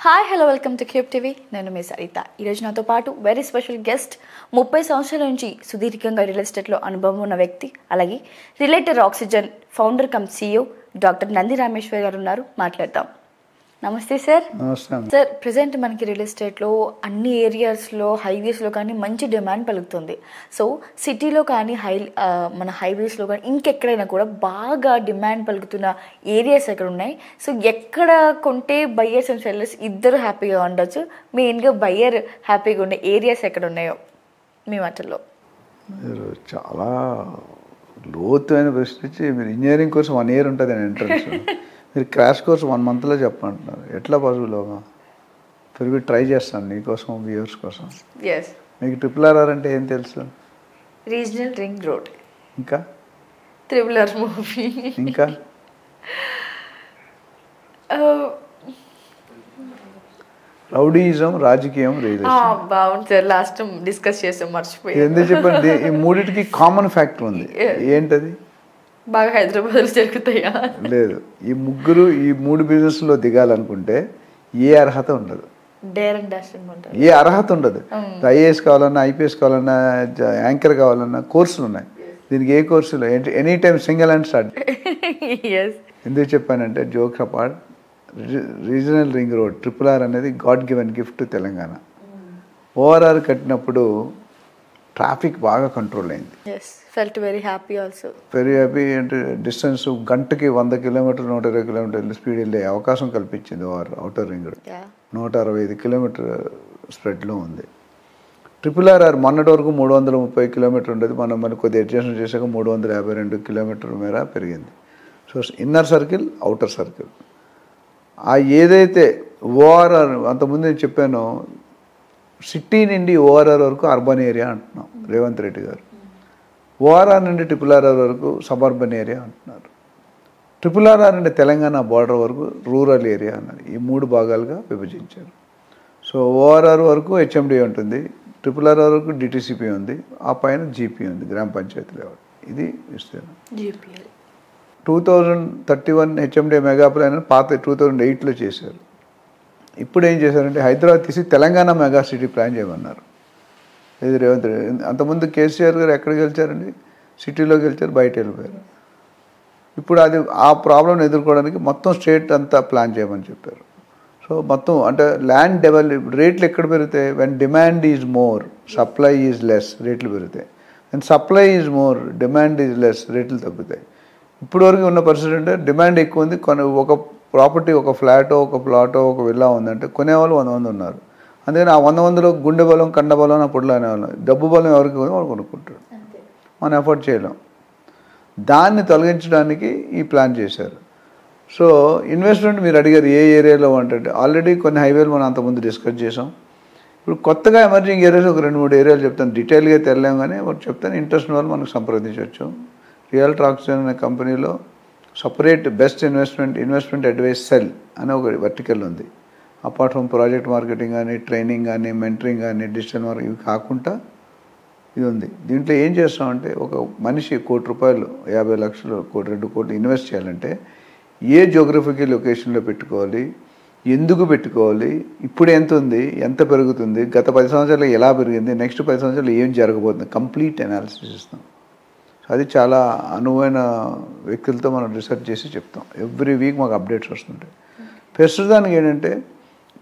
Hi hello welcome to cube TV. నేను మీ సరిత. ఈరోజు నాతో పాటు వెరీ స్పెషల్ గెస్ట్ 30 సంవత్సరాల నుంచి సుదీర్ఘంగా రియల్ ఎస్టేట్లో అనుభవం ఉన్న వ్యక్తి, అలాగే related oxygen founder come CEO doctor Nandi Rameshwar గారు ఉన్నారు. మాట్లాడతాం. నమస్తే సార్. సార్, ప్రజెంట్ మనకి రియల్ ఎస్టేట్లో అన్ని ఏరియాస్లో హైవేస్లో కానీ మంచి డిమాండ్ పలుకుతుంది. సో సిటీలో కానీ మన హైవేస్లో కానీ ఇంకెక్కడైనా కూడా బాగా డిమాండ్ పలుకుతున్న ఏరియాస్ ఎక్కడ ఉన్నాయి? సో ఎక్కడ కొంటే బయ్యర్స్ అండ్ సెల్లర్స్ ఇద్దరు హ్యాపీగా ఉండొచ్చు, మెయిన్గా బయ్యర్ హ్యాపీగా ఉండే ఏరియాస్ ఎక్కడ ఉన్నాయో మీ మాటల్లో. మీరు చాలా లోతైన ప్రశ్న ఇచ్చి, మీరు ఇంజనీరింగ్ కోర్స్ 1 year ఉంటుంది అని ఎంట్రన్స్, మీరు క్రాష్ కోర్స్ 1 monthలో చెప్పమంటున్నారు. ఎట్లా పాసిబుల్ అవగా? తిరిగి ట్రై చేస్తాను నీకోసం, వ్యూవర్స్ కోసం. మీకు RRR అంటే ఏం తెలుసు? Regional ring road. ఇంకా RRR మూవీ. ఇంకా రౌడీయిజం, రాజకీయం, బాగుంది సార్. లాస్ట్ డిస్కస్ చేసాం, మర్చిపోయి. ఎందుకు చెప్పండి, ఈ మూడింటికి కామన్ ఫ్యాక్టర్ ఉంది. ఏంటది? బాగా హైదరాబాద్లో జరుగుతాయా? లేదు. ఈ మూడు బిజినెస్లో దిగాలనుకుంటే ఏ అర్హత ఉండదు, ఏ అర్హత ఉండదు. IAS కావాలన్నా, IPS కావాలన్నా, యాంకర్ కావాలన్నా కోర్సులు ఉన్నాయి. దీనికి ఏ కోర్సులు? Any time single and start. ఎందుకు చెప్పానంటే, jokes apart, regional ring road RRR అనేది God given gift Telangana. ORR కట్టినప్పుడు ట్రాఫిక్ బాగా కంట్రోల్ అయింది. Felt very happy also. Very happy. అంటే డిస్టెన్స్ గంటకి 100 kilometers 120 kilometers స్పీడ్ వెళ్ళే అవకాశం కల్పించింది ఔటర్ రింగ్ రోడ్. 165 kilometers స్ప్రెడ్లో ఉంది. RRR మొన్నటి వరకు 330 kilometers ఉండేది. మనం కొద్దిగా అడ్జస్ట్మెంట్ చేశాక 352 kilometers మేర పెరిగింది. So inner circle, outer circle. ఏదైతే ORR అంతకుముందు నేను చెప్పానో, సిటీ నుండి ORR వరకు అర్బన్ ఏరియా అంటున్నాం రేవంత్ రెడ్డి గారు. ORR నుండి RRR వరకు సబర్బన్ ఏరియా అంటున్నారు. RRR నుండి తెలంగాణ బార్డర్ వరకు రూరల్ ఏరియా అన్నారు. ఈ 3 భాగాలుగా విభజించారు. సో ORR వరకు HMD ఉంటుంది, RRR వరకు DTCP ఉంది, ఆ పైన GP ఉంది, గ్రామ పంచాయతీ లెవెల్. ఇది విస్తీర్ణం. 2031 HMD మెగా ప్లాన్ పాత 2008లో చేశారు. ఇప్పుడు ఏం చేశారంటే, హైదరాబాద్ తీసి తెలంగాణ మెగా సిటీ ప్లాన్ చేయమన్నారు. ఇది రేవంత్ రెడ్డి. అంతకుముందు కేసీఆర్ గారు ఎక్కడ గెలిచారండి? సిటీలో గెలిచారు, బయట వెళ్ళిపోయారు. ఇప్పుడు ఆ ప్రాబ్లం ఎదుర్కోవడానికి మొత్తం స్టేట్ అంతా ప్లాన్ చేయమని చెప్పారు. సో మొత్తం అంటే ల్యాండ్ డెవలప్, రేట్లు ఎక్కడ పెరుగుతాయి? When demand is more, supply is less, రేట్లు పెరుగుతాయి. And supply is more, demand is less, రేట్లు తగ్గుతాయి. ఇప్పుడు వరకు ఉన్న పరిస్థితి అంటే, డిమాండ్ ఎక్కువ ఉంది, ఒక ప్రాపర్టీ, ఒక ఫ్లాటో, ఒక ప్లాటో, ఒక విల్లా ఉందంటే కొనేవాళ్ళు 100 మంది ఉన్నారు. అందుకని ఆ 100 మందిలో గుండె బలం, కండ బలం అప్పుడులో అనేవాళ్ళం. డబ్బు బలం ఎవరికి వాళ్ళు కొనుక్కుంటారు, మనం ఎఫోర్డ్ చేయలేం. దాన్ని తొలగించడానికి ఈ ప్లాన్ చేశారు. సో ఇన్వెస్ట్మెంట్ మీరు అడిగారు ఏ ఏరియాలో అంటే, ఆల్రెడీ కొన్ని హైవేలు మనం అంతకుముందు డిస్కస్ చేసాం. ఇప్పుడు కొత్తగా ఎమర్జింగ్ ఏరియాస్ ఒక 2-3 ఏరియాలు చెప్తాను. డీటెయిల్గా తెలియలేం కానీ ఒకటి చెప్తాను. ఇంట్రెస్ట్ ఉన్న వాళ్ళు మనకు సంప్రదించవచ్చు. రియల్టర్ ఆక్సిజన్ అనే కంపెనీలో separate best investment advice cell అనే ఒక వర్టికల్ ఉంది. అపార్ట్ ఫ్రమ్ ప్రాజెక్ట్ మార్కెటింగ్ కానీ, ట్రైనింగ్ కానీ, మెంటరింగ్ కానీ, డిజిటల్ మార్కెటింగ్ ఇవి కాకుండా ఇది ఉంది. దీంట్లో ఏం చేస్తామంటే, ఒక మనిషి ₹1,00,00,000, 50 లక్షలు, 2 కోట్లు ఇన్వెస్ట్ చేయాలంటే ఏ జియోగ్రఫికల్ లొకేషన్లో పెట్టుకోవాలి, ఎందుకు పెట్టుకోవాలి, ఇప్పుడు ఎంత ఉంది, ఎంత పెరుగుతుంది, గత 10 సంవత్సరాలు ఎలా పెరిగింది, నెక్స్ట్ 10 సంవత్సరాలు ఏం జరగబోతుంది, కంప్లీట్ అనాలిసిస్ ఇస్తాం. అది చాలా అనువైన వ్యక్తులతో మనం రీసెర్చ్ చేసి చెప్తాం. ఎవ్రీ వీక్ మాకు అప్డేట్స్ వస్తుంటాయి. ప్రస్తుతానికి ఏంటంటే,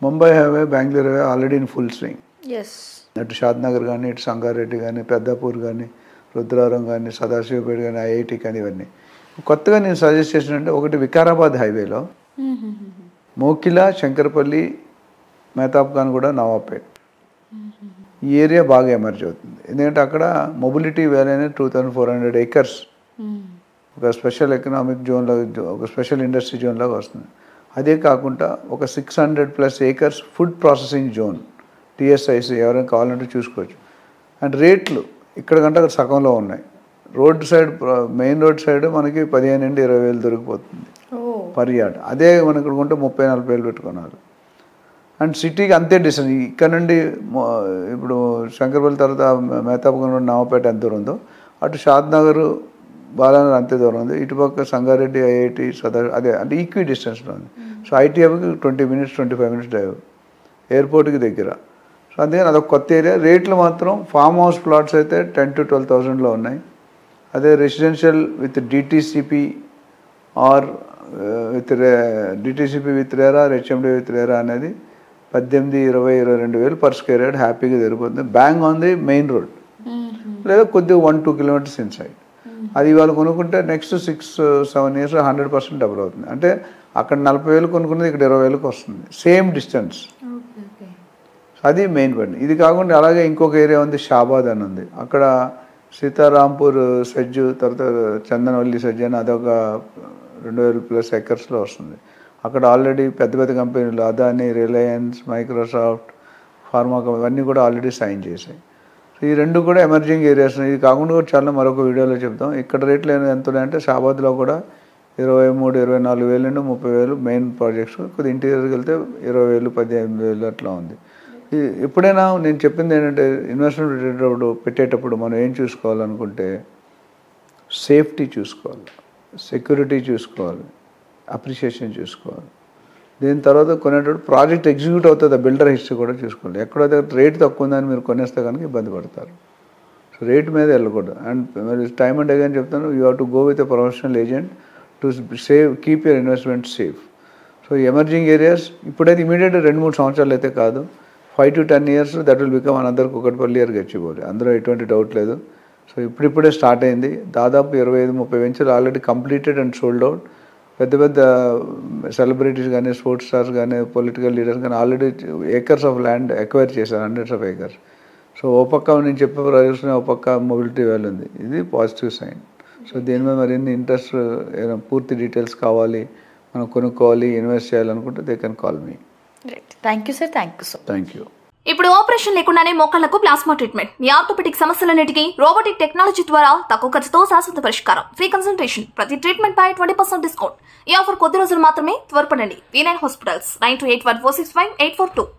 Mumbai highway, Bengaluru highway already in full swing. అటు షాద్నగర్ కానీ, ఇటు సంగారెడ్డి కానీ, పెద్దాపూర్ కానీ, రుద్రారం కానీ, సదాశివపేట కానీ, IIT కానీ, ఇవన్నీ. కొత్తగా నేను సజెస్ట్ చేసినంటే, ఒకటి వికారాబాద్ హైవేలో మోకిలా, శంకరపల్లి, మెహతాబ్ ఖాన్ కూడా, నవాబ్పేట్ ఈ ఏరియా బాగా ఎమర్జ్ అవుతుంది. ఎందుకంటే అక్కడ మొబిలిటీ వ్యాలీ అనేది 2400 acres ఒక స్పెషల్ ఎకనామిక్ జోన్లో, ఒక స్పెషల్ ఇండస్ట్రీ జోన్లాగా వస్తుంది. అదే కాకుండా ఒక 600+ acres food processing zone, TSIC, ఎవరైనా కావాలంటే చూసుకోవచ్చు. అండ్ రేట్లు ఇక్కడ కంటే అక్కడ సగంలో ఉన్నాయి. Road side, main road side మనకి 15,000 నుండి 20,000 దొరికిపోతుంది పర్ యార్డ్. అదే మనం ఇక్కడ కొంటే 30,000-40,000 పెట్టుకున్నారు. అండ్ సిటీకి అంతే డిస్టెన్స్. ఇక్కడ నుండి ఇప్పుడు శంకర్పల్లి తర్వాత మెహతాబ్గంజ్, నవాపేట ఎంత దూరం ఉందో, అటు షాద్నగర్, బాలానగర్ అంతే దూరం ఉంది. ఇటుపక్క సంగారెడ్డి, IIT, అదే అంటే ఈక్వీ డిస్టెన్స్లో ఉంది. So IT హబ్కి 20 minutes 25 minutes drive. ఎయిర్పోర్ట్కి దగ్గర. సో అందుకని అదొక కొత్త ఏరియా. రేట్లు మాత్రం ఫామ్ హౌస్ ప్లాట్స్ అయితే 10,000 to 12,000లో ఉన్నాయి. అదే residential with DTCP or DTCP with RERA, HMD with RERA అనేది 18,000, 20,000, 22,000 పర్ స్క్వేర్ యార్డ్ హ్యాపీగా జరిగిపోతుంది. Bang on the main road, లేదా కొద్దిగా 1-2 kilometers ఇన్సైడ్. అది ఇవాళ కొనుక్కుంటే నెక్స్ట్ 6-7 years 100% డబుల్ అవుతుంది. అంటే అక్కడ 40,000 కొనుక్కున్నది ఇక్కడ 20,000కి వస్తుంది, సేమ్ డిస్టెన్స్. అది మెయిన్ పాయింట్. ఇది కాకుండా అలాగే ఇంకొక ఏరియా ఉంది, షాబాద్ అని ఉంది. అక్కడ సీతారాంపూర్ సెజ్జు, తర్వాత చందనవల్లి సెజ్జు అని అదొక 2,000+ acresలో వస్తుంది. అక్కడ ఆల్రెడీ పెద్ద పెద్ద కంపెనీలు అదాని, రిలయన్స్, మైక్రోసాఫ్ట్, ఫార్మా ఇవన్నీ కూడా ఆల్రెడీ సైన్ చేశాయి. సో ఈ రెండు కూడా ఎమర్జింగ్ ఏరియాస్. ఇది కాకుండా కూడా చాలా మరొక వీడియోలో చెప్తాం. ఇక్కడ రేట్లు ఎంత ఉన్నాయంటే షాబాద్లో కూడా 23,000-24,000 నుండి 30,000 మెయిన్ ప్రాజెక్ట్స్. కొద్దిగా ఇంటీరియర్కి వెళ్తే 20,000-18,000 అట్లా ఉంది. ఎప్పుడైనా నేను చెప్పింది ఏంటంటే ఇన్వెస్ట్మెంట్ పెట్టేటప్పుడు మనం ఏం చూసుకోవాలనుకుంటే సేఫ్టీ చూసుకోవాలి, సెక్యూరిటీ చూసుకోవాలి, అప్రిషియేషన్ చూసుకోవాలి. దీని తర్వాత కొనేటప్పుడు ప్రాజెక్ట్ ఎగ్జిక్యూట్ అవుతుంది, బిల్డర్ హిస్టరీ కూడా చూసుకోవాలి. ఎక్కడైతే రేట్ తక్కువ ఉందని మీరు కొనేస్తే కనుక ఇబ్బంది పడతారు. సో రేట్ మీద వెళ్ళకూడదు. అండ్ మరి టైమ్ అండ్ అగైన్ చెప్తాను, you have to go with a professional agent to keep your investment safe. So emerging areas ఇప్పుడైతే ఇమీడియట్ 2-3 సంవత్సరాలు అయితే కాదు, 5 to 10 years that will become another Kukatpally or Gachibowli. అందులో ఎటువంటి డౌట్ లేదు. సో ఇప్పుడిప్పుడే స్టార్ట్ అయింది. దాదాపు 25-30 వెంచర్లు already completed and sold out. పెద్ద పెద్ద సెలబ్రిటీస్ కానీ, స్పోర్ట్స్ స్టార్స్ కానీ, పొలిటికల్ లీడర్స్ కానీ already acres of land acquire చేశారు, 100s of acres. సో ఓ పక్క నేను చెప్పే ప్రయోజనం, ఓ పక్క మొబిలిటీ వాల్యూ ఉంది. ఇది పాజిటివ్ సైన్. సో దీని మీద మరిన్ని ఇంట్రెస్ట్, పూర్తి డీటెయిల్స్ కావాలి, మనం కొనుక్కోవాలి, ఇన్వెస్ట్ చేయాలనుకుంటే they can call me. Thank you sir. Thank you so. Thank you. ఇప్పుడు ఆపరేషన్ లేకుండానే మోకాళ్లకు ప్లాస్మా ట్రీట్మెంట్, మీ ఆర్థోపెటిక్ సమస్యలన్నిటికీ రోబోటిక్ టెక్నాలజీ ద్వారా తక్కువ ఖర్చుతో శాశ్వత పరిష్కారం, ఫ్రీ కన్సల్టేషన్, ప్రతి ట్రీట్మెంట్ పై 20% డిస్కౌంట్. ఈ ఆఫర్ కొద్ది రోజులు మాత్రమే, త్వరపడండి. V9 hospitals 9281465842.